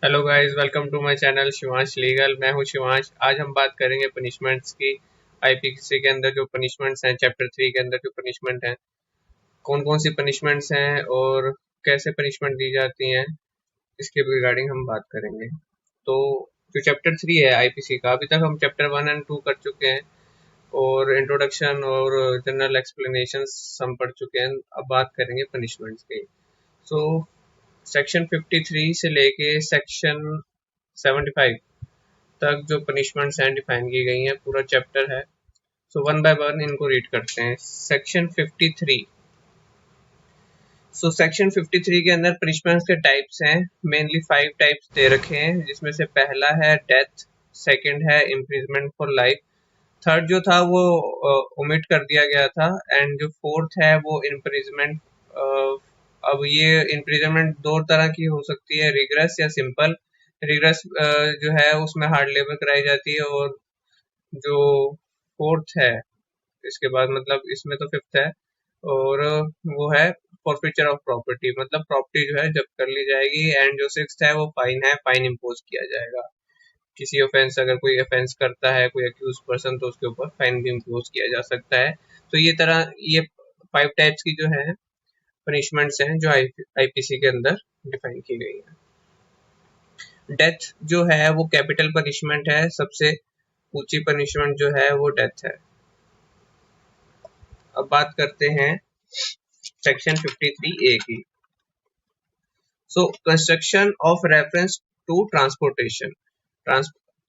Hello guys, welcome to my channel Shivansh legal. मैं हूं शिवांश। आज हम बात करेंगे पनिशमेंट्स की। आईपीसी के अंदर जो पनिशमेंट्स हैं, चैप्टर 3 के अंदर जो पनिशमेंट हैं, कौन कौन सी पनिशमेंट्स हैं और कैसे पनिशमेंट दी जाती हैं, इसके रिगार्डिंग हम बात करेंगे। तो जो चैप्टर 3 है आईपीसी का, अभी तक हम चैप्टर 1 एंड 2 कर चुके हैं और इंट्रोडक्शन और जनरल एक्सप्लेनेशन हम पढ़ चुके हैं। अब बात करेंगे पनिशमेंट्स की। सो सेक्शन 53 से लेके सेक्शन 75 तक जो पनिशमेंट्स हैं डिफाइन की गई हैं, पूरा चैप्टर है। सो वन बाय वन इनको रीड करते हैं। सेक्शन 53। सेक्शन 53 के अंदर पनिशमेंट्स के टाइप्स हैं। मेनली 5 टाइप्स दे रखे हैं, जिसमें से पहला है डेथ, सेकंड है इम्प्रिजमेंट फॉर लाइफ, थर्ड जो था वो ओमिट कर दिया गया था, एंड जो फोर्थ है वो इम्प्रिजमेंट। अब ये इम्प्रिजमेंट दो तरह की हो सकती है, रिग्रेस या सिंपल। रिग्रेस जो है उसमें हार्ड लेबर कराई जाती है, और जो फोर्थ है इसके बाद, मतलब इसमें तो फिफ्थ है, और वो है फॉरफिचर ऑफ प्रॉपर्टी, मतलब प्रॉपर्टी जो है जब्त कर ली जाएगी। एंड जो सिक्स्थ है वो फाइन है, फाइन इम्पोज किया जाएगा। किसी ऑफेंस, अगर कोई ऑफेंस करता है कोई अक्यूज पर्सन, तो उसके ऊपर फाइन भी इम्पोज किया जा सकता है। तो ये 5 टाइप्स की जो है पनिशमेंट्स हैं जो आईपीसी के अंदर डिफाइन की गई है। डेथ जो है वो कैपिटल पनिशमेंट है, सबसे ऊंची पनिशमेंट जो है वो डेथ है। अब बात करते हैं सेक्शन 53A की। Construction of reference to transportation.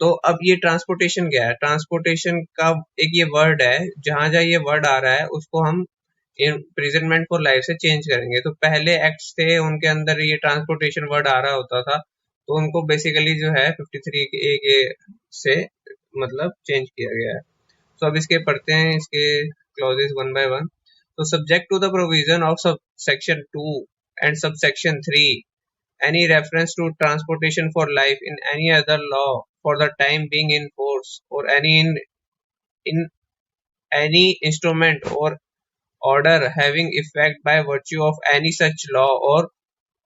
तो अब ये ट्रांसपोर्टेशन क्या है? ट्रांसपोर्टेशन का एक ये वर्ड है, जहां जहां ये वर्ड आ रहा है उसको हम इम्प्रिजनमेंट फॉर लाइफ से चेंज करेंगे। तो पहले एक्ट्स थे, उनके अंदर ये ट्रांसपोर्टेशन वर्ड आ रहा होता था, तो उनको बेसिकली जो है 53A के से मतलब चेंज किया गया है। तो अब इसके पढ़ते हैं इसके क्लॉजेस वन बाय वन। तो subject to the provision of sub section 2 and sub section 3, any reference to transportation for life in any other law for the time being in force, or in any instrument or order having effect by virtue of any such law or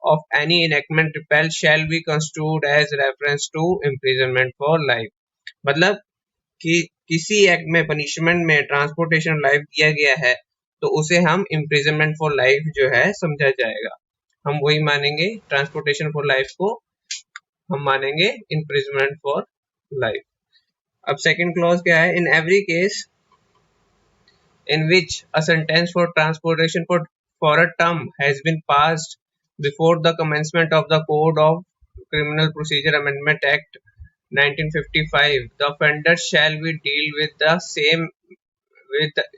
of any enactment repealed shall be construed as reference to imprisonment for life। मतलब कि किसी act में punishment में transportation life दिया गया है, तो उसे हम इम्प्रिजनमेंट फॉर लाइफ जो है समझा जाएगा। हम वही मानेंगे, ट्रांसपोर्टेशन फॉर लाइफ को हम मानेंगे इम्प्रिजनमेंट फॉर लाइफ। अब सेकंड क्लॉज क्या है? इन every case in which a sentence for transportation for a term has been passed before the commencement of the Code of Criminal Procedure Amendment Act 1955, the offender shall be dealt with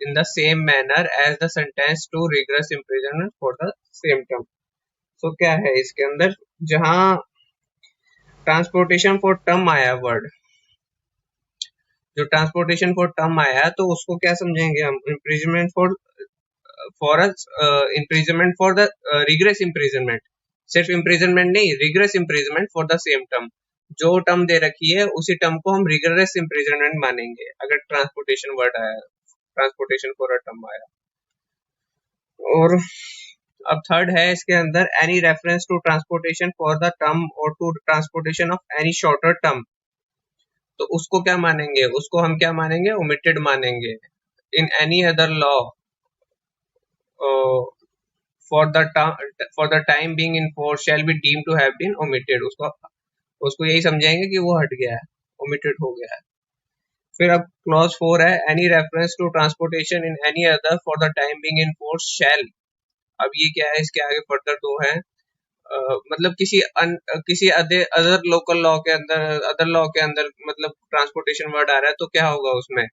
in the same manner as the sentence to rigorous imprisonment for the same term। क्या है इसके अंदर? जहां transportation for term आया word, जो transportation for term आया, तो उसको क्या समझेंगे हम? Imprisonment for the rigorous imprisonment. सिर्फ इम्प्रिजनमेंट नहीं, rigorous imprisonment for the same term. जो टर्म दे रखी है उसी टर्म को हम रिग्रेस इम्प्रिजनमेंट मानेंगे अगर ट्रांसपोर्टेशन वर्ड आया, ट्रांसपोर्टेशन फॉर अ टर्म आया। और अब थर्ड है इसके अंदर, any reference to transportation for the term और to transportation of any shorter term, तो उसको क्या मानेंगे? उसको हम क्या मानेंगे? ओमिटेड मानेंगे। In any other law for the time being in force shall be deemed to have been omitted. उसको यही समझेंगे कि वो हट गया है, ओमिटेड हो गया है। फिर अब क्लॉज 4 है, any reference to transportation in any other for the time being in force shall. अब ये क्या है? इसके आगे फर्दर दो है, मतलब किसी अदर लोकल लॉ के अंदर, अदर लॉ के अंदर मतलब ट्रांसपोर्टेशन वर्ड आ रहा है, तो क्या होगा उसमें?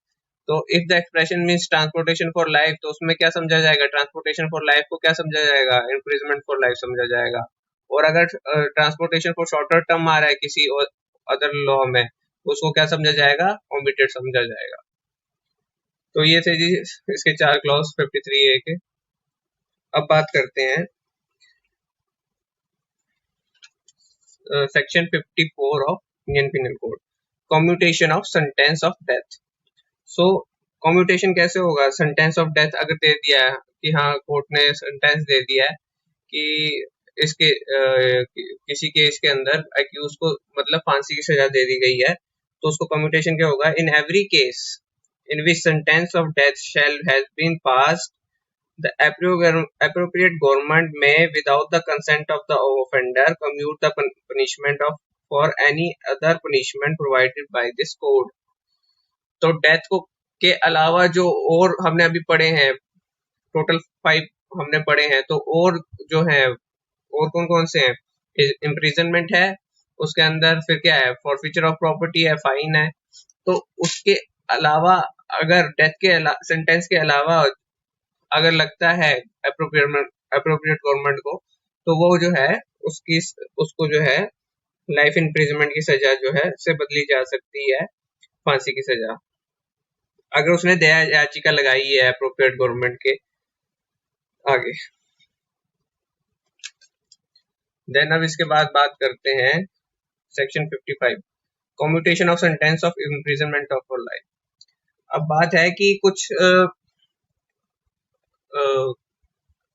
तो if the expression means transportation for life, तो उसमें क्या समझा जाएगा? ट्रांसपोर्टेशन फॉर लाइफ को क्या समझा जाएगा? इम्प्रिजनमेंट फॉर लाइफ समझा जाएगा। और अगर ट्रांसपोर्टेशन फॉर शॉर्टर टर्म आ रहा है किसी अदर लॉ में, तो उसको क्या समझा जाएगा? ओमिटेड समझा जाएगा। तो ये थे जी इसके 4 क्लॉज 53A के। अब बात करते हैं section 54 of Indian penal code, commutation of sentence of death. Commutation कैसे होगा? सेंटेंस ऑफ डेथ अगर दे दिया है कि हाँ कोर्ट ने सेंटेंस दे दिया है कि इसके किसी केस के अंदर एक्यूज को मतलब फांसी की सजा दे दी गई है, तो उसको कम्यूटेशन क्या होगा, in every case in which sentence of death shall has been passed the appropriate government may, without the consent of the offender, commute the punishment of for any other punishment provided by this code. तो death को के अलावा जो और हमने अभी पढ़े हैं, टोटल 5 हमने पढ़े हैं, तो और जो है और कौन कौन से हैं, इम्प्रिजनमेंट है, उसके अंदर फिर क्या है, फॉरफीचर ऑफ प्रॉपर्टी है, फाइन है। तो उसके अलावा अगर डेथ के सेंटेंस के अलावा अगर लगता है अप्रोप्रिएट गवर्नमेंट को, तो वो जो है उसको जो है लाइफ इम्प्रिजनमेंट की सजा जो है से बदली जा सकती है फांसी की सजा, अगर उसने दया याचिका लगाई है अप्रोप्रिएट गवर्नमेंट के आगे। देन अब इसके बाद बात करते हैं section 55 commutation of sentence of imprisonment of for life. अब बात है कि कुछ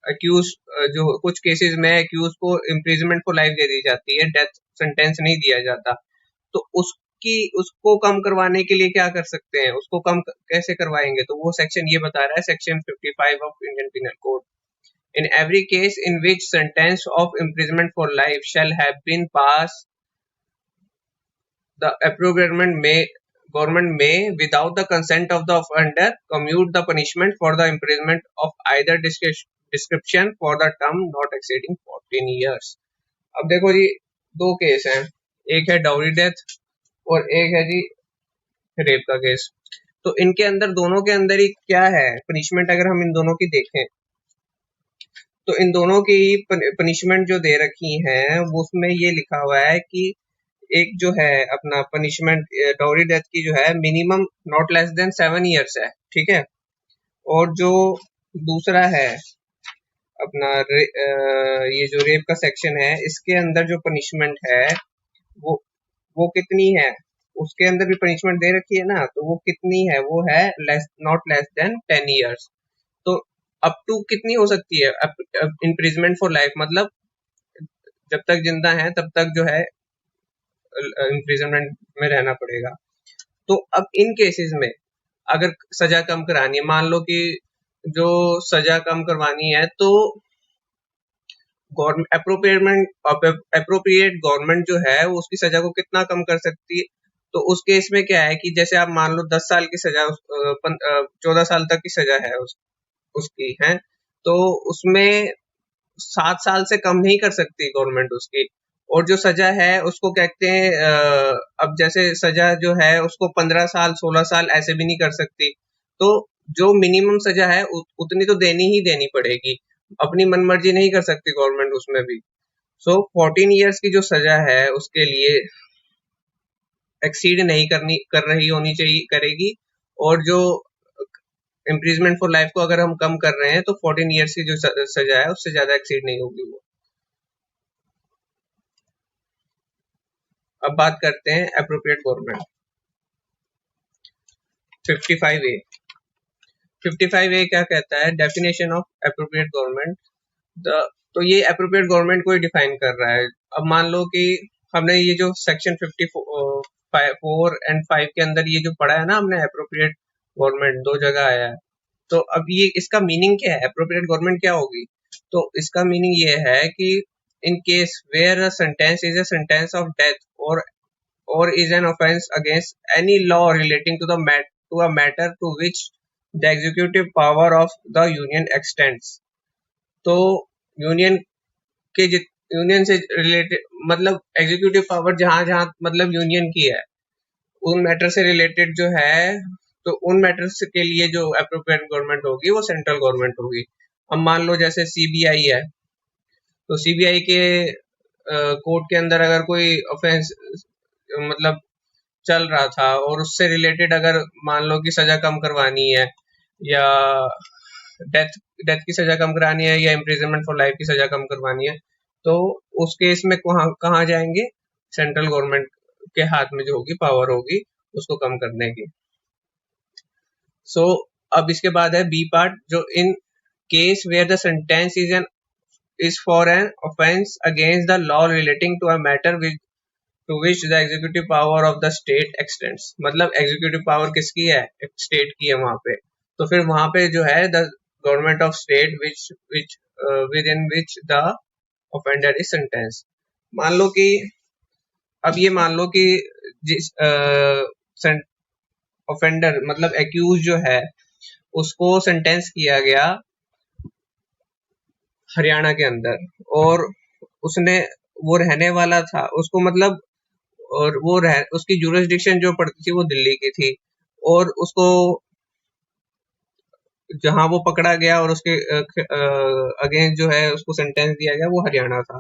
एक्यूज जो कुछ केसेस में एक्यूज को इम्प्रिजनमेंट फॉर लाइफ दे दी जाती है, डेथ सेंटेंस नहीं दिया जाता, तो उसको कम करवाने के लिए क्या कर सकते हैं, उसको कम कैसे करवाएंगे, तो वो सेक्शन ये बता रहा है, section 55 of Indian penal code. In every case in which sentence of imprisonment for life shall have been passed, the appropriate government may, without the consent of the offender, commute the punishment for the imprisonment of either description for the term not exceeding 14 years. अब देखो जी, दो case हैं, एक है dowry death और एक है जी rape का केस। तो इनके अंदर दोनों के अंदर ही क्या है पनिशमेंट, अगर हम इन दोनों की देखें तो इन दोनों की पनिशमेंट जो दे रखी है वो उसमें ये लिखा हुआ है कि एक जो है अपना पनिशमेंट डाउरी डेथ की जो है minimum not less than 7 years है, ठीक है। और जो दूसरा है अपना ये जो रेप का सेक्शन है, इसके अंदर जो पनिशमेंट है वो कितनी है, उसके अंदर भी पनिशमेंट दे रखी है ना, तो वो कितनी है, वो है नॉट लेस देन 10 इयर्स। तो अप टू कितनी हो सकती है इम्प्रिजमेंट फॉर लाइफ, मतलब जब तक जिंदा है तब तक जो है इम्प्रिजनमेंट में रहना पड़ेगा। तो अब इन केसेस में अगर सजा कम करानी है, मान लो कि जो सजा कम करवानी है तो अप्रोप्रिएट गवर्नमेंट जो है वो उसकी सजा को कितना कम कर सकती है। तो उस केस में क्या है कि जैसे आप मान लो 10 साल की सजा 14 साल तक की सजा है उसकी है, तो उसमें 7 साल से कम नहीं कर सकती गवर्नमेंट उसकी। और जो सजा है उसको कहते हैं अब जैसे सजा जो है उसको 15 साल 16 साल ऐसे भी नहीं कर सकती, तो जो मिनिमम सजा है उतनी तो देनी ही देनी पड़ेगी, अपनी मनमर्जी नहीं कर सकती गवर्नमेंट उसमें भी। सो 14 इयर्स की जो सजा है उसके लिए एक्सीड नहीं कर रही होनी चाहिए करेगी, और जो इम्प्रिजमेंट फॉर लाइफ को अगर हम कम कर रहे हैं तो 14 इयर्स की जो सजा है उससे ज्यादा एक्सीड नहीं होगी वो। अब बात करते हैं एप्रोप्रिएट गवर्नमेंट 55A। 55A क्या कहता है, डेफिनेशन ऑफ एप्रोप्रिएट गवर्नमेंट। तो ये एप्रोप्रिएट गवर्नमेंट को ही डिफाइन कर रहा है। अब मान लो कि हमने ये जो सेक्शन 54 एंड 5 के अंदर ये जो पढ़ा है ना हमने, एप्रोप्रिएट गवर्नमेंट 2 जगह आया है, तो अब ये इसका मीनिंग क्या है, एप्रोप्रिएट गवर्नमेंट क्या होगी। तो इसका मीनिंग ये है कि in case where a sentence is a sentence of death or is an offense against any law relating to a matter to which the executive power of the union extends। तो union से related मतलब executive power जहां मतलब union की है, उन matter से related जो है, तो उन मैटर्स के लिए जो एप्रोप्रिएट गवर्नमेंट होगी वो सेंट्रल गवर्नमेंट होगी। अब मान लो जैसे सीबीआई है, तो सीबीआई के कोर्ट के अंदर अगर कोई ऑफेंस मतलब चल रहा था और उससे रिलेटेड अगर मान लो कि सजा कम करवानी है या डेथ की सजा कम करानी है या इम्प्रिजनमेंट फॉर लाइफ की सजा कम करवानी है, तो उस केस में कहाँ जाएंगे, सेंट्रल गवर्नमेंट के हाथ में जो होगी पावर होगी उसको कम करने की। सो अब इसके बाद है बी पार्ट, जो in case where the sentence is an is for an offense against the law relating to a matter to which the executive power of the state extends. मतलब executive power किसकी है? state की है वहां पे. तो फिर वहां पे जो है the government of state which within which the offender is sentenced. मान लो कि अब ये मान लो कि जिस ऑफेंडर मतलब एक्यूज जो है उसको सेंटेंस किया गया हरियाणा के अंदर, और उसने वो रहने वाला था, उसको मतलब और वो उसकी जुरिस्डिक्शन जो पड़ती थी वो दिल्ली की थी, और उसको जहां वो पकड़ा गया और उसके अगेंस्ट जो है उसको सेंटेंस दिया गया वो हरियाणा था,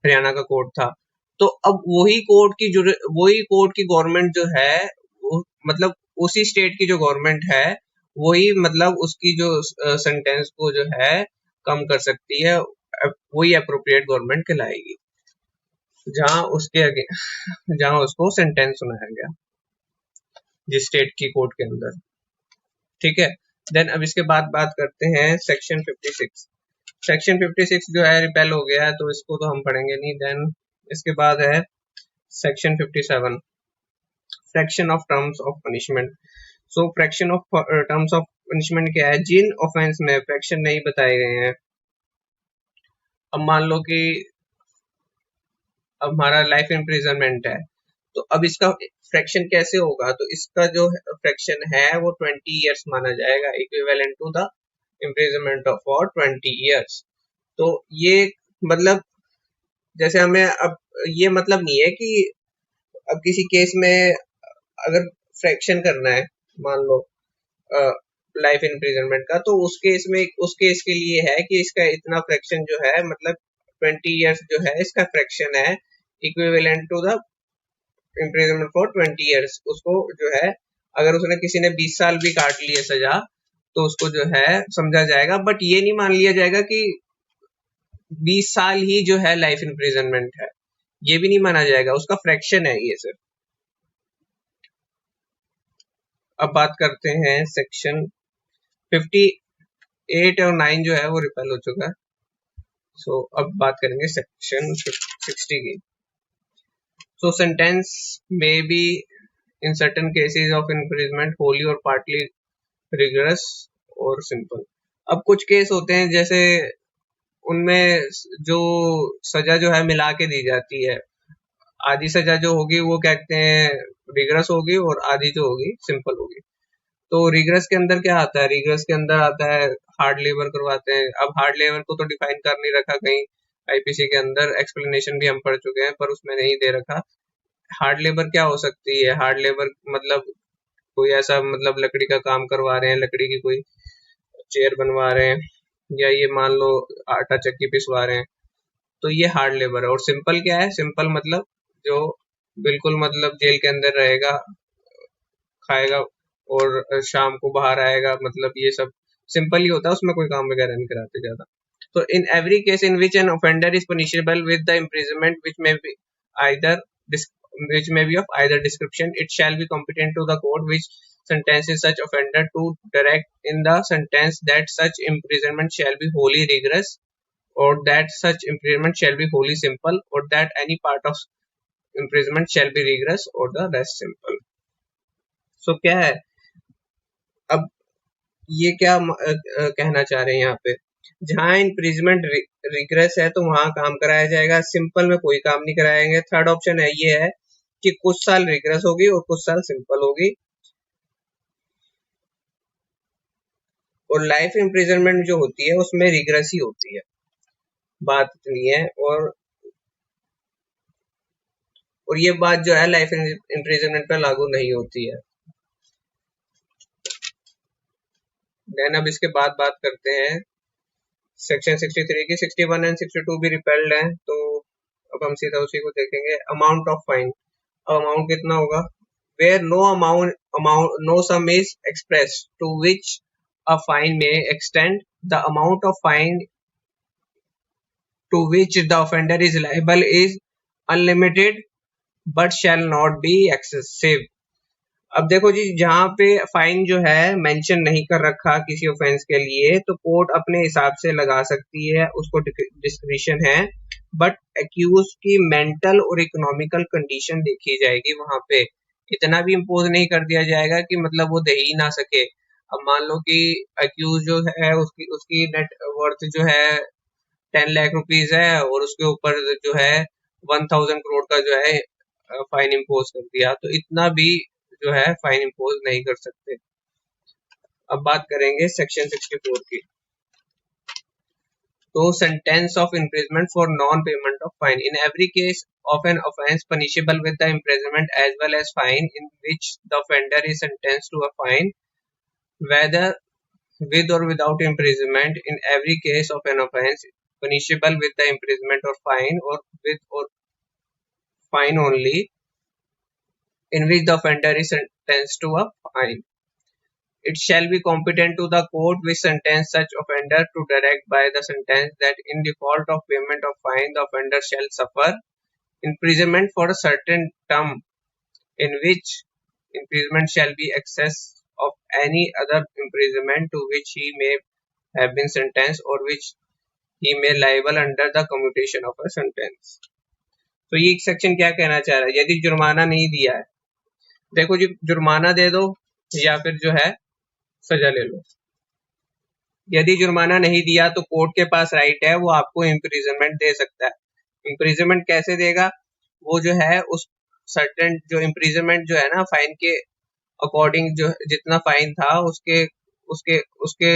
हरियाणा का कोर्ट था. तो अब वही कोर्ट की गवर्नमेंट जो है मतलब उसी स्टेट की जो गवर्नमेंट है वही मतलब उसकी जो सेंटेंस को जो है कम कर सकती है, वही अप्रोप्रिएट गवर्नमेंट कहलाएगी जहां उसको सेंटेंस सुनाया गया जिस स्टेट की कोर्ट के अंदर. ठीक है. देन अब इसके बाद बात करते हैं सेक्शन 56. सेक्शन 56 जो है रिपेल हो गया है तो इसको तो हम पढ़ेंगे नहीं. देन इसके बाद है section 57, fraction of terms of punishment. So fraction of terms of punishment क्या है? जिन ऑफेंस में फ्रैक्शन नहीं बताए गए हैं. अब मान लो कि अब हमारा लाइफ इम्प्रिजनमेंट है, तो अब इसका फ्रैक्शन कैसे होगा? तो इसका जो फ्रैक्शन है वो 20 इयर्स माना जाएगा, equivalent to the imprisonment of for 20 years. तो ये मतलब जैसे हमें अब ये मतलब नहीं है कि अब किसी केस में अगर फ्रैक्शन करना है मान लो लाइफ इम्प्रिजनमेंट का, तो उस केस के लिए है कि इसका इतना फ्रैक्शन जो है मतलब 20 इयर्स जो है इसका फ्रैक्शन है equivalent to the imprisonment for 20 years. उसको जो है अगर उसने किसी ने 20 साल भी काट लिए सजा तो उसको जो है समझा जाएगा, बट ये नहीं मान लिया जाएगा कि 20 साल ही जो है लाइफ इम्प्रिजनमेंट है, ये भी नहीं माना जाएगा, उसका फ्रैक्शन है ये सिर्फ. अब बात करते हैं सेक्शन 58 और 9 जो है वो रिपेल हो चुका है. सो अब बात करेंगे सेक्शन 60 की. So sentence may be in certain cases of imprisonment wholly or partly rigorous or simple. अब कुछ केस होते हैं जैसे उनमें जो सजा जो है मिला के दी जाती है, आधी सजा जो होगी वो कहते हैं रिगरस होगी और आधी जो होगी सिंपल होगी. तो रिगरस के अंदर क्या आता है? रिगरस के अंदर आता है हार्ड लेबर करवाते हैं. अब हार्ड लेबर को तो डिफाइन कर नहीं रखा कहीं आईपीसी के अंदर, एक्सप्लेनेशन भी हम पढ़ चुके हैं पर उसमें नहीं दे रखा. हार्ड लेबर क्या हो सकती है? हार्ड लेबर मतलब कोई ऐसा मतलब लकड़ी का काम करवा रहे हैं, लकड़ी की कोई चेयर बनवा रहे हैं, या ये मान लो आटा चक्की पिसवा रहे हैं, तो ये हार्ड लेबर है. और सिंपल क्या है? सिंपल मतलब जो बिल्कुल मतलब जेल के अंदर रहेगा, खाएगा और शाम को बाहर आएगा, मतलब ये सब सिंपल ही होता है, उसमें कोई काम वगैरह नहीं कराते ज्यादा. तो इन every case in which N offender is punishable with the imprisonment which may be of either description, it shall be competent to the court which sentences such offender to direct in the sentence that such imprisonment shall be wholly rigorous, or that such imprisonment shall be wholly simple, or that any part of imprisonment shall be rigorous or the rest simple. So क्या है अब ये क्या कहना चाह रहे हैं यहाँ पे? जहां इम्प्रिजमेंट रिग्रेस है तो वहां काम कराया जाएगा, सिंपल में कोई काम नहीं कराएंगे. थर्ड ऑप्शन है ये है कि कुछ साल रिग्रेस होगी और कुछ साल सिंपल होगी. और लाइफ इम्प्रिजनमेंट जो होती है उसमें रिग्रेस ही होती है, बात इतनी है. और ये बात जो है लाइफ इम्प्रिजनमेंट पर लागू नहीं होती है. देन अब इसके बाद बात करते हैं सेक्शन 63 की. 61 एंड 62 भी रिपेल्ड है, तो अब हम सीधा उसी को देखेंगे. Amount of fine. अमाउंट कितना होगा? Where no sum is express to which a fine may extend, the amount of fine to which the offender is liable is unlimited but shall not be excessive. अब देखो जी, जहाँ पे fine जो है mention नहीं कर रखा किसी ऑफेंस के लिए, तो कोर्ट अपने हिसाब से लगा सकती है, उसको डिस्क्रिशन है। बट एक्यूज की मेंटल और इकोनॉमिकल कंडीशन देखी जाएगी वहां पे। इतना भी इम्पोज नहीं कर दिया जाएगा कि मतलब वो दे ही ना सके। अब मान लो कि एक्यूज जो है उसकी उसकी नेट वर्थ जो है 10 लाख रुपीज है, और उसके ऊपर जो है 1000 करोड़ का जो है फाइन इम्पोज कर दिया, तो इतना भी जो है फाइन इम्पोज नहीं कर सकते। अब बात करेंगे सेक्शन 64 की। तो sentence of imprisonment for non payment of fine in every case of an offence punishable with the imprisonment as well as fine in which the offender is sentenced to a fine, whether with or without imprisonment, in every case of an offence punishable with the imprisonment or fine, or with or fine only, in which the offender is sentenced to a fine. It shall be competent to the court which sentence such offender to direct by the sentence that in default of payment of fine the offender shall suffer imprisonment for a certain term, in which imprisonment shall be excess of any other imprisonment to which he may have been sentenced, or which he may liable under the commutation of a sentence. तो ये section क्या कहना चाह रहा है? यदि जुर्माना नहीं दिया है, देखो जी, जुर्माना दे दो या फिर जो है सजा ले लो। यदि जुर्माना नहीं दिया तो कोर्ट के पास राइट है, वो आपको इम्प्रिजनमेंट दे सकता है। इम्प्रिजनमेंट कैसे देगा? वो जो है उस सर्टेन जो इम्प्रिजनमेंट जो है ना, फाइन के अकॉर्डिंग, जो जितना फाइन था उसके उसके उसके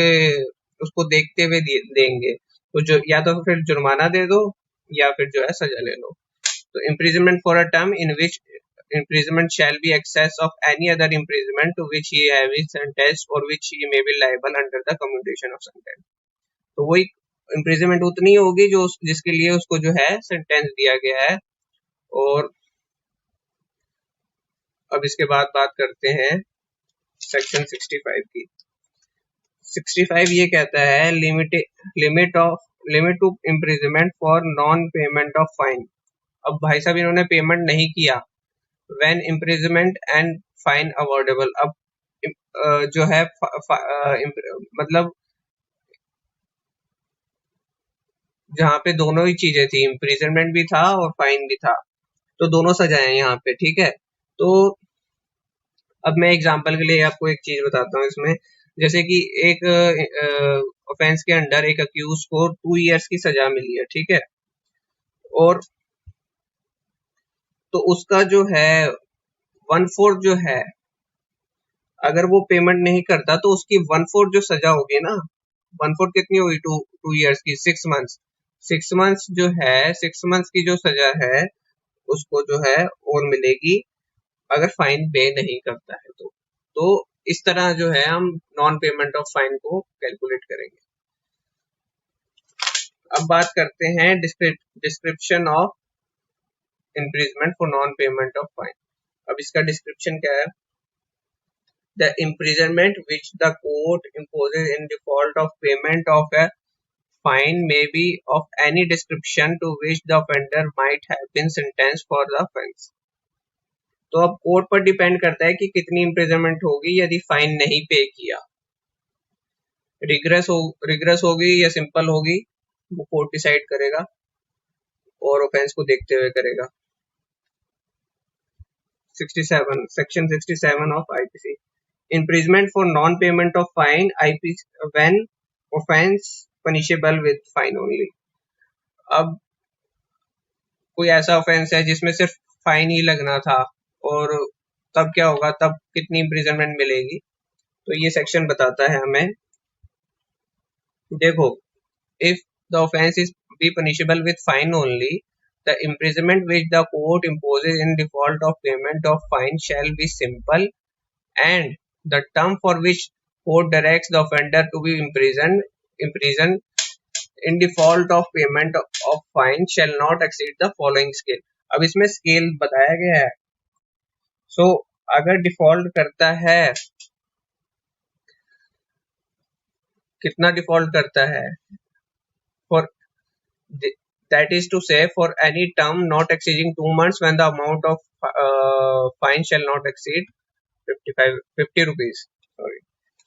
उसको देखते हुए देंगे। तो जो या तो फिर जुर्माना दे दो या फिर जो है सजा ले लो। तो imprisonment for a term in which imprisonment shall be excess of any other imprisonment to which he have been sentenced, or which he may be liable under the commutation of sentence। तो वही imprisonment उतनी होगी जो जिसके लिए उसको जो है सेंटेंस दिया गया है। और अब इसके बाद बात करते हैं सेक्शन 65 की। 65 ये कहता है limit to imprisonment for non payment of fine. अब भाई साहब इन्होंने पेमेंट नहीं किया, when imprisonment and fine awardable। अब जो है मतलब जहाँ पे दोनों ही चीजें थी, इम्प्रिजनमेंट भी था और फाइन भी था, तो दोनों सजाएं यहाँ पे, ठीक है। तो अब मैं एग्जांपल के लिए आपको एक चीज बताता हूँ इसमें, जैसे कि एक ऑफेंस के अंडर एक अक्यूज को 2 इयर्स की सजा मिली है, ठीक है। और तो उसका जो है 1/4 जो है, अगर वो पेमेंट नहीं करता तो उसकी 1/4 जो सजा होगी ना, 1/4 कितनी होगी? 2 इयर्स की 6 मंथ्स। 6 मंथ्स जो है, 6 मंथ्स की जो सजा है उसको जो है और मिलेगी अगर फाइन पे नहीं करता है तो इस तरह जो है हम नॉन पेमेंट ऑफ फाइन को कैलकुलेट करेंगे। अब बात करते हैं description of imprisonment for non payment of fine. अब इसका डिस्क्रिप्शन क्या है? The imprisonment which the court imposes in default of payment of a fine may be of any description to which the offender might have been sentenced for the offence। तो अब court पर depend करता है कि कितनी imprisonment होगी यदि fine नहीं पे किया। रिग्रेस होगी या सिंपल होगी, वो कोर्ट डिसाइड करेगा और ऑफेंस को देखते हुए करेगा। 67 section 67 of IPC, imprisonment for non-payment of fine IPC when offense punishable with fine only। अब कोई ऐसा ऑफेंस है जिसमें सिर्फ फाइन ही लगना था, और तब क्या होगा, तब कितनी इम्प्रिजनमेंट मिलेगी? तो ये सेक्शन बताता है हमें। देखो, if the offense is be punishable with fine only, the imprisonment which the court imposes in default of payment of fine shall be simple, and the term for which court directs the offender to be imprisoned in default of payment of fine shall not exceed the following scale। अब इसमें scale बताया गया है। सो अगर default करता है, कितना default करता है? For that is to say for any term not exceeding 2 months when the amount of fine shall not exceed 50 rupees,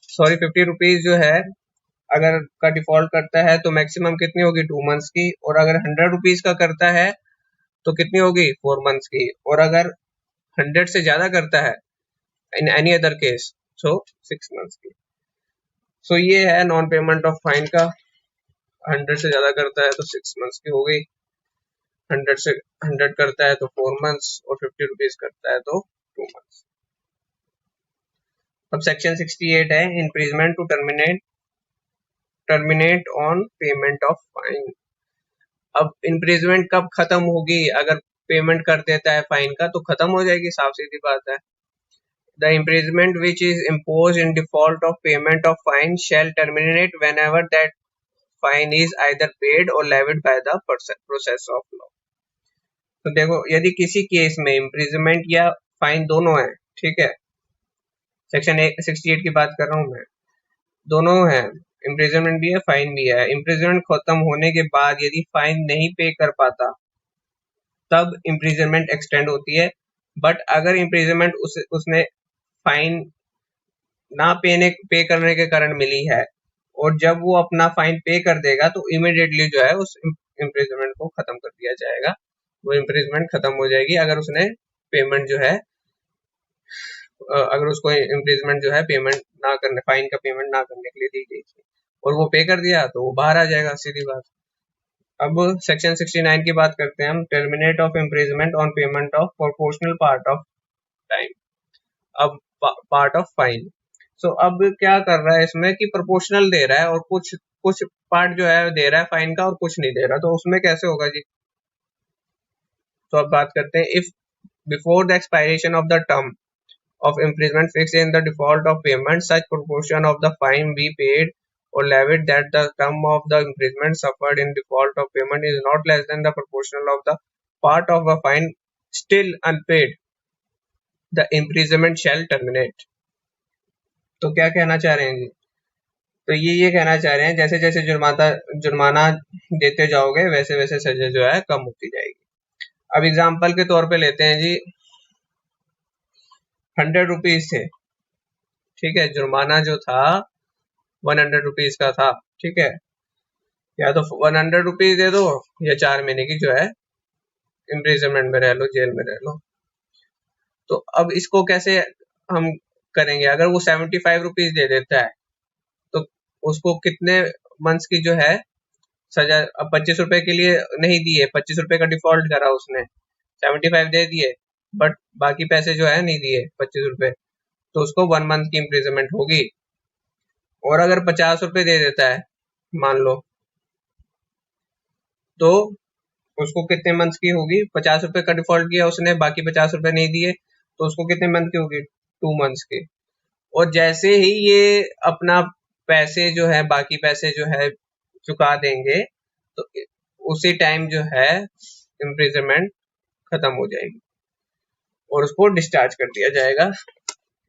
sorry 50 rupees जो है अगर का डिफॉल्ट करता है तो मैक्सिमम कितनी होगी 2 मंथ्स की, और अगर 100 रुपीज का करता है तो कितनी होगी 4 मंथ्स की, और अगर 100 से ज्यादा करता है इन any other case so 6 months की। सो ये है नॉन पेमेंट ऑफ फाइन का। 100 से ज्यादा करता है तो 6 मंथ्स की हो गई, 100 से 100 करता है तो 4 मंथ्स, और 50 रुपीज करता है तो 2 मंथ्स। अब सेक्शन 68 है imprisonment to terminate on payment of fine. अब इम्प्रिजमेंट कब खत्म होगी? अगर पेमेंट कर देता है फाइन का तो खत्म हो जाएगी, साफ सीधी बात है। The imprisonment which is impose in default of payment of fine shall terminate whenever that fine is either paid or levied by the process of law. तो देखो, यदि किसी केस में इम्प्रिजमेंट या फाइन दोनों है, ठीक है, सेक्शन 68 की बात कर रहा हूं मैं, दोनों है, इम्प्रिजनमेंट भी है फाइन भी है। इम्प्रिजनमेंट खत्म होने के बाद यदि फाइन नहीं पे कर पाता तब इम्प्रिजनमेंट एक्सटेंड होती है। बट अगर इम्प्रिजनमेंट उसने फाइन ना पे करने के कारण मिली है और जब वो अपना फाइन पे कर देगा तो इमीडिएटली जो है उस इम्प्रिजनमेंट को खत्म कर दिया जाएगा, वो इम्प्रिजनमेंट खत्म हो जाएगी अगर उसने पेमेंट जो है अगर उसको इम्प्रिजमेंट जो है पेमेंट ना करने, फाइन का पेमेंट ना करने के लिए दी गई थी और वो पे कर दिया तो वो बाहर आ जाएगा, सीधी बात। अब सेक्शन 69 की बात करते हैं हम, terminate of imprisonment on payment of proportional part of time, अब पार्ट ऑफ फाइन। सो अब क्या कर रहा है इसमें कि प्रोपोर्शनल दे रहा है और कुछ पार्ट जो है दे रहा है फाइन का और कुछ नहीं दे रहा, तो उसमें कैसे होगा जी? तो अब बात करते हैं, if before the expiration of the term of imprisonment fixed in the default of payment, such proportion of the fine be paid or levied that the term of the imprisonment suffered in default of payment is not less than the proportion of the part of a fine still unpaid, the imprisonment shall terminate। तो क्या कहना चाह रहे हैं जी? तो ये कहना चाह रहे हैं जैसे जैसे जुर्माना देते जाओगे वैसे वैसे सजा जो है कम होती जाएगी। अब एग्जाम्पल के तौर पे लेते हैं जी, 100 रुपीज थे, ठीक है, जुर्माना जो था 100 रुपीज का था, ठीक है, या तो 100 रुपीज दे दो या 4 महीने की जो है इम्प्रिजनमेंट में रह लो, जेल में रह लो। तो अब इसको कैसे हम करेंगे? अगर वो 75 रुपीज दे देता है तो उसको कितने मंथ्स की जो है सजा, अब 25 रुपए के लिए नहीं दिए, 25 रुपए का डिफॉल्ट करा उसने, 75 दे दिए बट बाकी पैसे जो है नहीं दिए 25 रुपए, तो उसको 1 मंथ की इम्प्रिजनमेंट होगी। और अगर 50 रुपए दे देता है मान लो, तो उसको कितने मंथ की होगी? 50 रुपए का डिफॉल्ट किया उसने, बाकी 50 रुपए नहीं दिए, तो उसको कितने मंथ की होगी? 2 मंथ्स की। और जैसे ही ये अपना पैसे जो है, बाकी पैसे जो है चुका देंगे तो उसी टाइम जो है इम्प्रिजनमेंट खत्म हो जाएगी और उसको डिस्चार्ज कर दिया जाएगा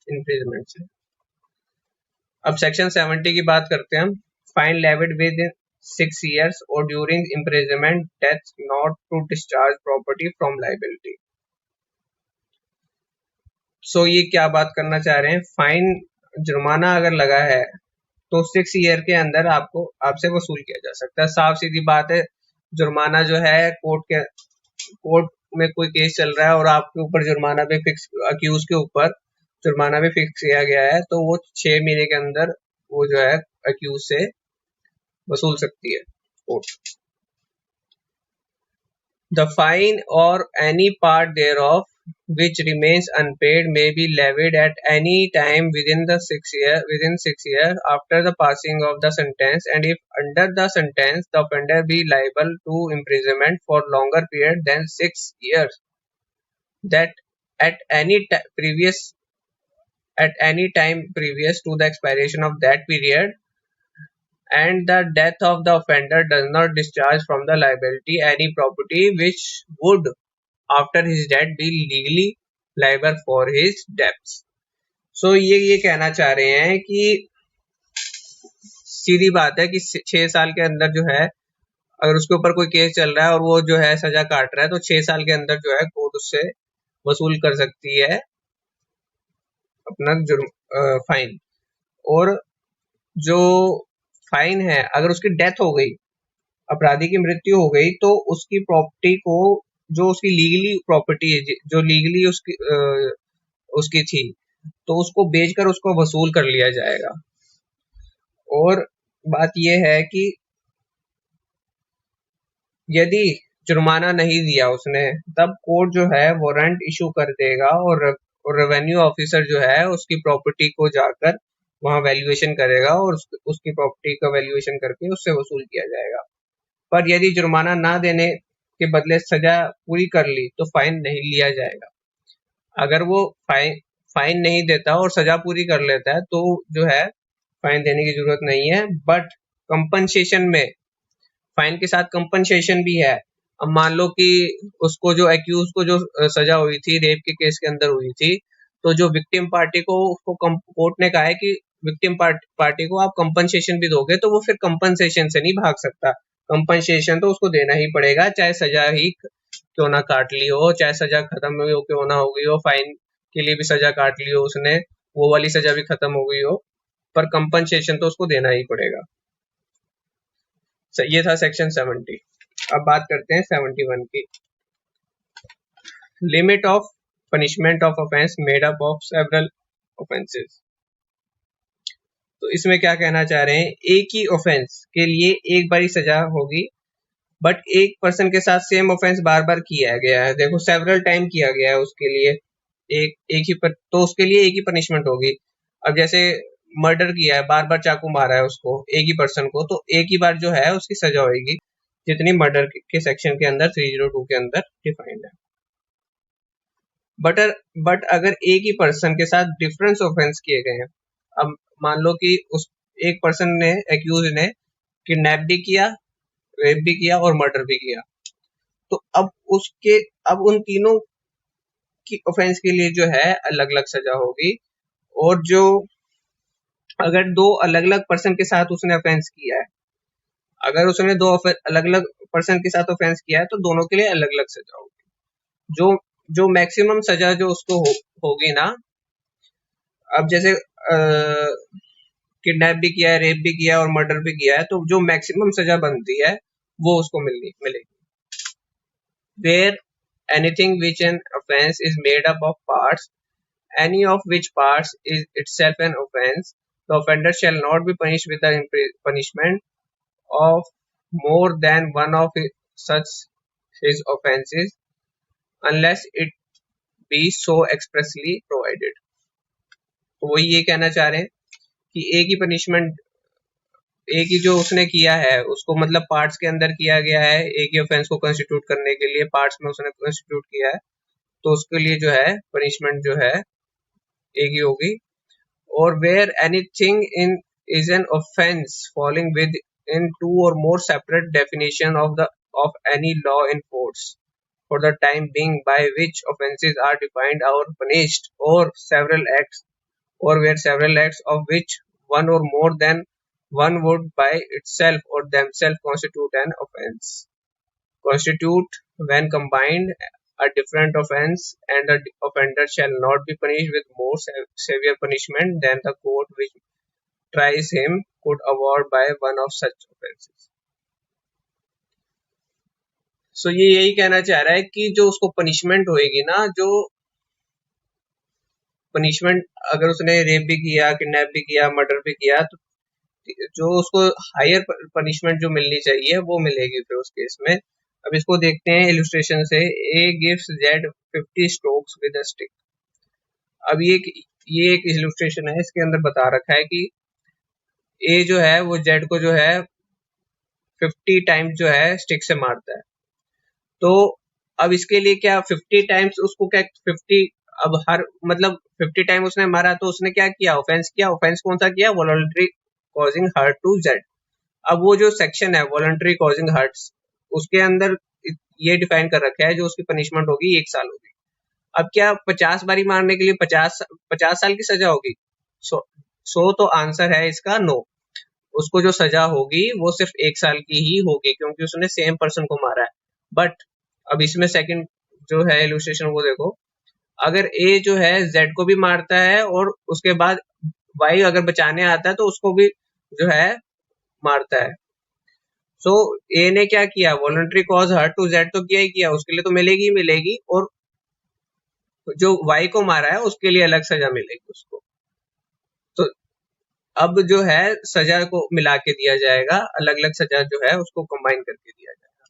इम्प्रिजनमेंट से। अब सेक्शन 70 की बात करते हैं हम, फाइन लेविड विद 6 years और during imprisonment death not to discharge property from liability. So ये क्या बात करना चाह रहे हैं? फाइन जुर्माना अगर लगा है तो 6 ईयर के अंदर आपसे वसूल किया जा सकता है, साफ सीधी बात है। जुर्माना जो है कोर्ट में कोई केस चल रहा है और आपके ऊपर जुर्माना भी फिक्स, अक्यूज के ऊपर जुर्माना भी फिक्स किया गया है, तो वो 6 महीने के अंदर वो जो है अक्यूज से वसूल सकती है court. The fine or any part thereof which remains unpaid may be levied at any time within 6 years after the passing of the sentence, and if under the sentence the offender be liable to imprisonment for longer period than 6 years, that at any time previous to the expiration of that period, and the death of the offender does not discharge from the liability any property which would after his death be legally liable for his debts। So ये कहना चाह रहे हैं कि सीधी बात है कि 6 साल के अंदर जो है अगर उसके ऊपर कोई केस चल रहा है और वो जो है सजा काट रहा है, तो 6 साल के अंदर जो है कोर्ट उससे वसूल कर सकती है अपना जुर्म फाइन। और जो फाइन है, अगर उसकी डेथ हो गई, अपराधी की मृत्यु हो गई, तो उसकी प्रॉपर्टी को, जो उसकी लीगली प्रॉपर्टी है, जो लीगली उसकी थी, तो उसको बेचकर उसको वसूल कर लिया जाएगा। और बात यह है कि यदि जुर्माना नहीं दिया उसने, तब कोर्ट जो है वारंट इशू कर देगा और रेवेन्यू ऑफिसर जो है उसकी प्रॉपर्टी को जाकर वहां वैल्यूएशन करेगा और उसकी प्रॉपर्टी का वैल्यूएशन करके उससे वसूल किया जाएगा। पर यदि जुर्माना ना देने के बदले सजा पूरी कर ली तो फाइन नहीं लिया जाएगा। अगर वो फाइन नहीं देता और सजा पूरी कर लेता है तो जो है फाइन देने की जरूरत नहीं है। बट कंपनसेशन में, फाइन के साथ कंपनसेशन भी है। अब मान लो कि उसको जो एक्यूज को जो सजा हुई थी रेप के केस के अंदर हुई थी, तो जो विक्टिम पार्टी को, उसको कोर्ट ने कहा है कि विक्टिम पार्टी को आप कंपनसेशन भी दोगे, तो वो फिर कंपनसेशन से नहीं भाग सकता। कंपनसेशन तो उसको देना ही पड़ेगा, चाहे सजा ही क्यों ना काट ली हो, चाहे सजा खत्म हुई हो क्यों ना हो गई हो, फाइन के लिए भी सजा काट ली हो उसने, वो वाली सजा भी खत्म हो गई हो, पर कंपनसेशन तो उसको देना ही पड़ेगा। ये था सेक्शन 70। अब बात करते हैं 71 की। Limit of punishment of offence made up of several offences. तो इसमें क्या कहना चाह रहे हैं, एक ही ऑफेंस के लिए एक बारी सजा होगी, बट एक पर्सन के साथ सेम ऑफेंस बार बार किया गया है, देखो सेवरल टाइम किया गया है उसके लिए, एक ही तो उसके लिए एक ही पनिशमेंट होगी। अब जैसे मर्डर किया है, बार बार चाकू मारा है उसको, एक ही पर्सन को, तो एक ही बार जो है उसकी सजा होगी, जितनी मर्डर के सेक्शन के अंदर 302 के अंदर डिफाइंड है। बट अगर एक ही पर्सन के साथ डिफरेंस ऑफेंस किए गए हैं, अब मान लो कि उस एक पर्सन ने, एक्यूज ने किडनैप भी किया, रेप भी किया और मर्डर भी किया, तो अब उन तीनों की ऑफेंस के लिए जो है अलग अलग सजा होगी। और जो अगर दो अलग अलग पर्सन के साथ उसने ऑफेंस किया है, अगर उसने दो अलग अलग पर्सन के साथ ऑफेंस किया है, तो दोनों के लिए अलग अलग सजा होगी। जो मैक्सिमम सजा जो उसको होगी ना, अब जैसे किडनैप भी किया है, रेप भी किया है और मर्डर भी किया है, तो जो मैक्सिमम सजा बनती है वो उसको मिलेगी। Where anything which an offense is made up of parts, any of which parts is itself an offense, the offender shall not be punished with the punishment of more than one of such his offenses unless it be so expressly provided। तो वही ये कहना चाह रहे हैं कि एक ही punishment, एक ही जो उसने किया है उसको मतलब पार्ट्स के अंदर किया गया है, एक ही ऑफेंस को कंस्टिट्यूट करने के लिए पार्ट्स में उसने कंस्टिट्यूट किया है, तो उसके लिए जो है पनिशमेंट जो है एक ही होगी। और where anything in is an offence falling with in two or more separate definition of any law in force for the time being by which offences are defined or punished, और several acts, or where several acts of which one or more than one would by itself or themselves constitute an offense, constitute when combined a different offense, and the offender shall not be punished with more severe punishment than the court which tries him could award by one of such offenses। So ये यही कहना चाह रहा है कि जो उसको punishment होएगी ना, जो पनिशमेंट अगर उसने रेप भी किया, किडनैप भी किया, मर्डर भी किया, तो जो उसको हायर पनिशमेंट जो मिलनी चाहिए वो मिलेगी फिर उस केस में। अब इसको देखते हैं इलस्ट्रेशन से। A gives Z 50 strokes with a stick. अब ये एक इलस्ट्रेशन है, इसके अंदर बता रखा है कि ए जो है वो जेड को जो है 50 टाइम्स जो है स्टिक से मारता है। तो अब इसके लिए क्या 50 टाइम्स उसको क्या 50, अब हर मतलब 50 टाइम उसने मारा, तो उसने क्या किया, ऑफेंस किया। ऑफेंस कौन सा किया, voluntary causing hurt to Z. अब वो जो सेक्शन है वॉलंटरी कॉजिंग हर्ट्स, उसके अंदर ये डिफाइन कर रखा है जो उसकी पनिशमेंट होगी 1 साल होगी। अब क्या 50 बारी मारने के लिए 50 साल की सजा होगी? सो तो आंसर है इसका नो। उसको जो सजा होगी वो सिर्फ 1 साल की ही होगी, क्योंकि उसने सेम पर्सन को मारा है। बट अब इसमें सेकंड जो है इलस्ट्रेशन वो देखो, अगर ए जो है जेड को भी मारता है और उसके बाद वाई अगर बचाने आता है तो उसको भी जो है मारता है। सो ए ने क्या किया, voluntary cause hurt to Z तो किया ही किया, उसके लिए तो मिलेगी ही मिलेगी, और जो वाई को मारा है उसके लिए अलग सजा मिलेगी उसको। तो अब जो है सजा को मिला के दिया जाएगा, अलग अलग सजा जो है उसको कंबाइन करके दिया जाएगा।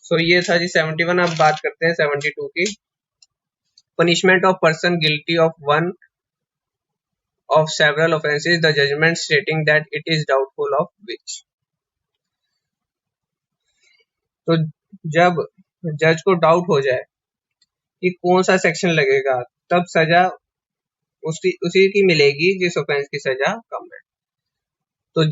सो ये था जी 71। अब बात करते हैं 72 की। Punishment of person guilty of one of several offences, the judgment stating that it is doubtful of which। तो जब जज को डाउट हो जाए कि कौन सा सेक्शन लगेगा, तब सजा उसी की मिलेगी जिस ऑफेंस की सजा कम है। तो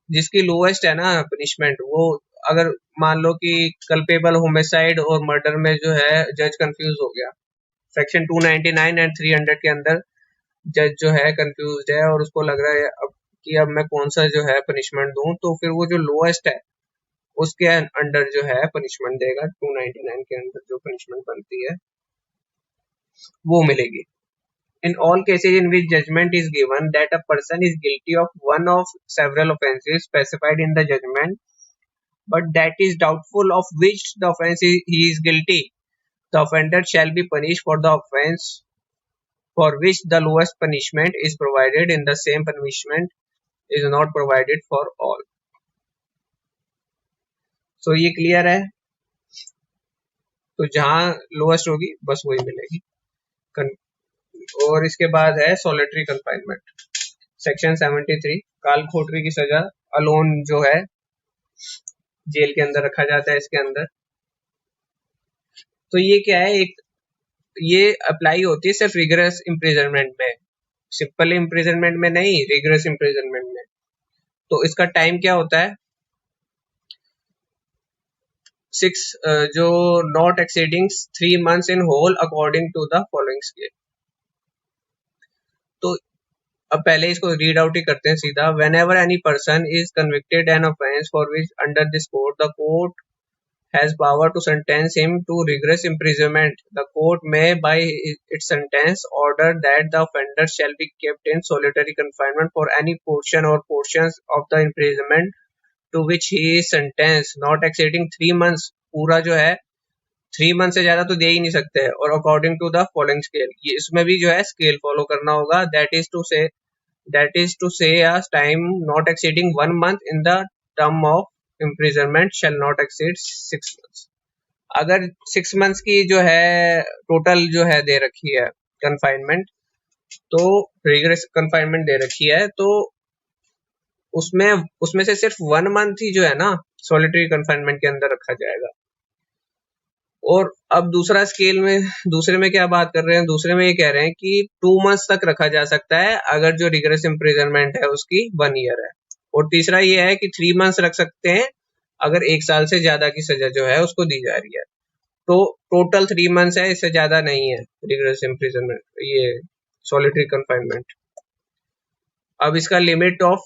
जिसकी लोएस्ट है ना पनिशमेंट, वो अगर मान लो कि कल्पेबल होमिसाइड और मर्डर में जो है जज कंफ्यूज हो गया, सेक्शन 299 एंड 300 के अंदर जज जो है कंफ्यूज है और उसको लग रहा है अब मैं कौन सा जो है पनिशमेंट दूं, तो फिर वो जो लोएस्ट है उसके अंडर जो है पनिशमेंट देगा। 299 के अंदर जो पनिशमेंट बनती है वो मिलेगी। In all cases in which judgment is given that a person is guilty of one of several offences specified in the judgment, but that is doubtful of which the offence he is guilty, the offender shall be punished for the offence for which the lowest punishment is provided in the same punishment is not provided for all। So ये clear है। तो जहां lowest होगी बस वही मिलेगी। और इसके बाद है सॉलिटरी कंफाइनमेंट, सेक्शन 73। काल खोटरी की सजा, अलोन जो है जेल के अंदर रखा जाता है इसके अंदर। तो ये क्या है, एक ये अप्लाई होती है सिर्फ रिगरस इम्प्रिजनमेंट में, सिंपल इम्प्रिजनमेंट में नहीं, रिगरस इम्प्रिजनमेंट में। तो इसका टाइम क्या होता है, 6 जो not exceeding 3 months in whole according to the following scale. तो अब पहले इसको रीड आउट ही करते हैं सीधा। Whenever any person is convicted an offence for which under this code the court has power to sentence him to rigorous imprisonment, the court may by its sentence order that the offender shall be kept in solitary confinement for any portion or portions of the imprisonment to which he is sentenced not exceeding 3 months। पूरा जो है 3 months से ज्यादा तो दे ही नहीं सकते। और according to the following scale, ये इसमें भी जो है स्केल फॉलो करना होगा। That is to say a time not exceeding 1 month in the term of imprisonment shall not exceed 6 months। अगर 6 months की जो है टोटल जो है दे रखी है कंफाइनमेंट, तो रिगरस कंफाइनमेंट दे रखी है, तो उसमें से सिर्फ 1 month ही जो है ना सॉलिटरी कंफाइनमेंट के अंदर रखा जाएगा। और अब दूसरे में क्या बात कर रहे हैं, दूसरे में ये कह रहे हैं कि 2 months तक रखा जा सकता है अगर जो रिगरस इम्प्रिजनमेंट है उसकी 1 year है। और तीसरा ये है कि 3 months रख सकते हैं अगर 1 साल से ज्यादा की सजा जो है उसको दी जा रही है। तो टोटल 3 months है, इससे ज्यादा नहीं है रिगरस इम्प्रिजनमेंट, ये सॉलिटरी कंफाइनमेंट। अब इसका लिमिट ऑफ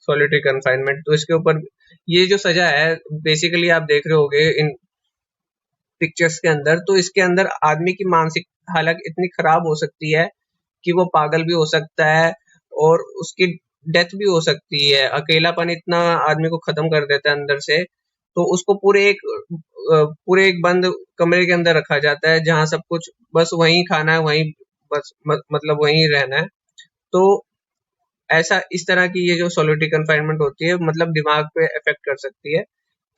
सॉलिटरी कंफाइनमेंट, तो इसके ऊपर ये जो सजा है बेसिकली आप देख रहे होगे इन पिक्चर्स के अंदर, तो इसके अंदर आदमी की मानसिक हालत इतनी खराब हो सकती है कि वो पागल भी हो सकता है और उसकी डेथ भी हो सकती है। अकेलापन इतना आदमी को खत्म कर देता है अंदर से, तो उसको पूरे एक बंद कमरे के अंदर रखा जाता है जहां सब कुछ बस वहीं खाना है, वहीं बस मतलब वहीं रहना है। तो ऐसा इस तरह की ये जो सॉलिटरी कंफाइनमेंट होती है मतलब दिमाग पे इफेक्ट कर सकती है,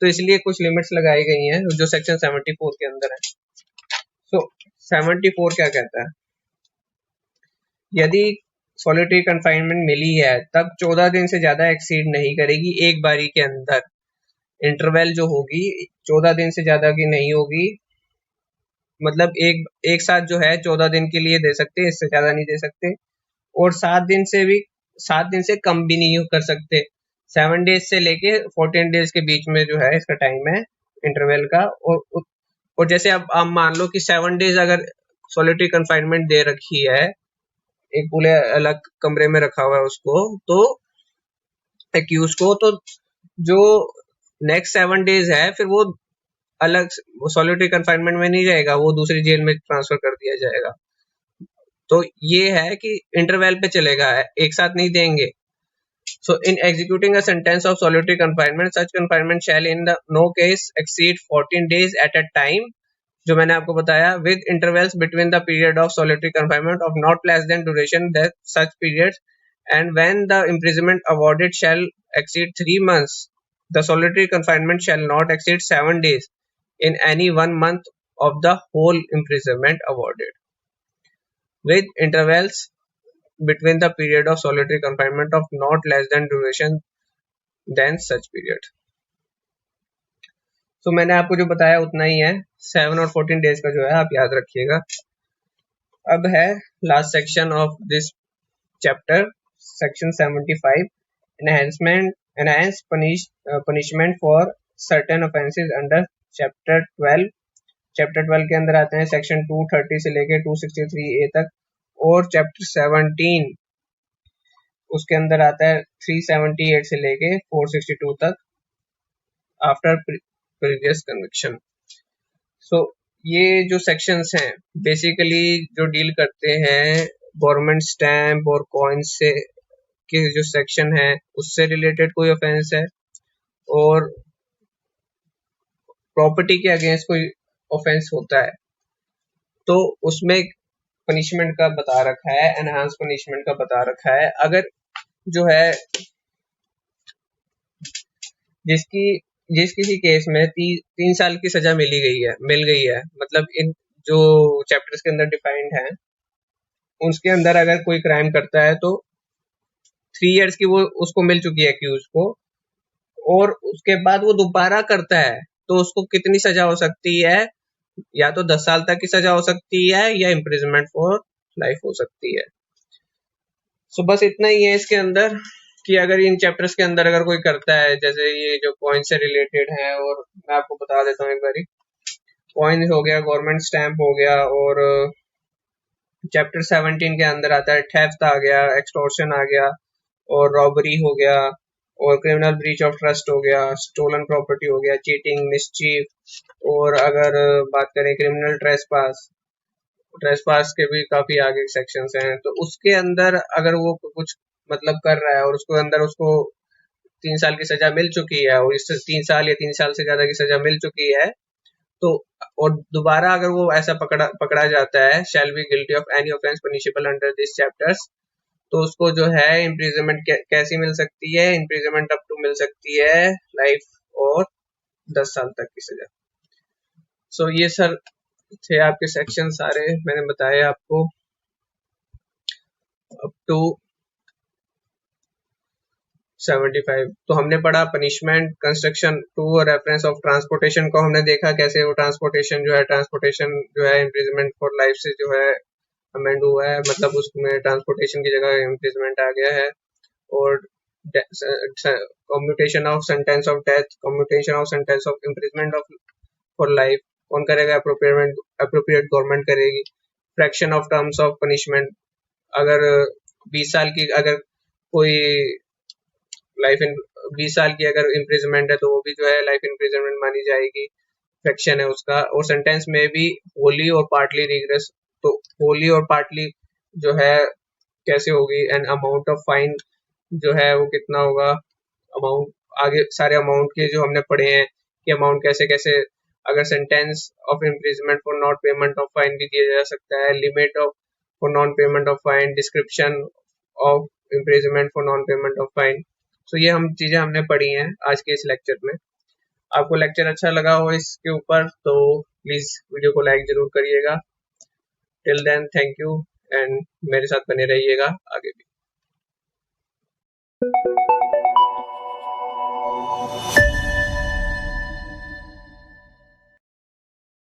तो इसलिए कुछ लिमिट्स लगाई गई हैं जो सेक्शन 74 के अंदर है। सो 74 क्या कहता है, यदि सॉलिटरी कंफाइनमेंट मिली है तब 14 दिन से ज्यादा एक्सीड नहीं करेगी एक बारी के अंदर। इंटरवल जो होगी 14 दिन से ज्यादा की नहीं होगी, मतलब एक साथ जो है 14 दिन के लिए दे सकते, इससे ज्यादा नहीं दे सकते। और 7 दिन से कम भी नहीं कर सकते। 7 days से लेके 14 days के बीच में जो है इसका टाइम है इंटरवल का। और जैसे अब आप मान लो कि 7 days अगर सॉलिटरी कंफाइनमेंट दे रखी है, एक पूरे अलग कमरे में रखा हुआ है उसको, तो एक्यूज को, तो जो नेक्स्ट 7 days है फिर वो अलग सॉलिटरी कंफाइनमेंट में नहीं जाएगा, वो दूसरी जेल में ट्रांसफर कर दिया जाएगा। तो ये है कि इंटरवल पे चलेगा, एक साथ नहीं देंगे। So in executing a sentence of solitary confinement, such confinement shall in the no case exceed 14 days at a time, जो मैंने आपको बताया, with intervals between the period of solitary confinement of not less than duration that such periods, and when the imprisonment awarded shall exceed 3 months, the solitary confinement shall not exceed 7 days in any 1 month of the whole imprisonment awarded, with intervals between the period of solitary confinement of not less than duration than such period. तो मैंने आपको जो बताया उतना ही है, 7 और 14 days का जो है आप याद रखिएगा। अब है last section of this chapter, section 75, enhance punishment for certain offences under chapter 12। Chapter 12 के अंदर आते हैं सेक्शन 230 से लेके 263A तक, और चैप्टर 17 उसके अंदर आता है 378 से लेके 462 तक, आफ्टर प्रीवियस कन्विक्शन। सो ये जो सेक्शंस हैं बेसिकली जो डील करते हैं गवर्नमेंट स्टैम्प और कॉइन से के जो सेक्शन है उससे रिलेटेड कोई ऑफेंस है, और प्रॉपर्टी के अगेंस्ट कोई ऑफेंस होता है तो उसमें पनिशमेंट का बता रखा है, एनहांस पनिशमेंट का बता रखा है। अगर जो है जिस किसी केस में 3 साल की सजा मिल गई है, मतलब इन जो चैप्टर्स के अंदर डिफाइंड है उसके अंदर अगर कोई क्राइम करता है तो 3 इयर्स की वो उसको मिल चुकी है एक्यूज को, और उसके बाद वो दोबारा करता है तो उसको कितनी सजा हो सकती है, या तो 10 साल तक की सजा हो सकती है या इम्प्रिजनमेंट फॉर लाइफ हो सकती है। सो बस इतना ही है इसके अंदर कि अगर इन चैप्टर्स के अंदर अगर कोई करता है, जैसे ये जो कॉइन से रिलेटेड है, और मैं आपको बता देता हूँ एक बारी, कॉइन हो गया, गवर्नमेंट स्टैम्प हो गया, और चैप्टर 17 के अंदर आता है थेफ्ट आ गया, एक्सटॉर्शन आ गया, और रॉबरी हो गया, और क्रिमिनल ब्रीच ऑफ ट्रस्ट हो गया, स्टोलन प्रॉपर्टी हो गया, चीटिंग, मिसचीफ, और अगर बात करें क्रिमिनल ट्रेसपास के भी काफी आगे सेक्शंस हैं, तो उसके अंदर अगर वो कुछ मतलब कर रहा है और उसको अंदर उसको 3 साल की सजा मिल चुकी है, और इससे 3 साल या 3 साल से ज्यादा की सजा मिल चुकी है, तो और दोबारा अगर वो ऐसा पकड़ा जाता है, shall be guilty of any offence punishable under this chapters, तो उसको जो है इम्प्रिजनमेंट कैसी मिल सकती है, इम्प्रिजनमेंट अप टू मिल सकती है लाइफ और 10 साल तक की सजा। सो ये सर थे आपके सेक्शन सारे, मैंने बताए आपको अप टू 75। तो हमने पढ़ा पनिशमेंट, कंस्ट्रक्शन 2 और रेफरेंस ऑफ ट्रांसपोर्टेशन को हमने देखा कैसे वो ट्रांसपोर्टेशन जो है इम्प्रिजनमेंट फॉर लाइफ से जो है अमेंड हुआ है, मतलब उसमें ट्रांसपोर्टेशन की जगह इम्प्रिजनमेंट आ गया है। और commutation of sentence of death, commutation of sentence of imprisonment of for life कौन करेगा, अप्रोप्रिएट गवर्नमेंट करेगी। Fraction of terms of punishment, अगर 20 साल की अगर कोई लाइफ इन 20 साल की अगर इम्प्रिजनमेंट है तो वो भी जो है लाइफ इम्प्रिजनमेंट मानी जाएगी, फ्रैक्शन है उसका। और सेंटेंस में भी होली और पार्टली रिग्रेस, तो होली और पार्टली जो है कैसे होगी, एंड अमाउंट ऑफ फाइन जो है वो कितना होगा, अमाउंट आगे सारे अमाउंट के जो हमने पढ़े हैं कि अमाउंट कैसे कैसे, अगर sentence of imprisonment for not payment of fine भी दिया जा सकता है, limit of for non payment of fine, description of imprisonment for non payment of fine. तो ये हम चीजें हमने पढ़ी हैं आज के इस लेक्चर में। आपको लेक्चर अच्छा लगा हो इसके ऊपर तो प्लीज वीडियो को लाइक जरूर करिएगा। Till then thank you, and मेरे साथ बने रहिएगा आगे भी।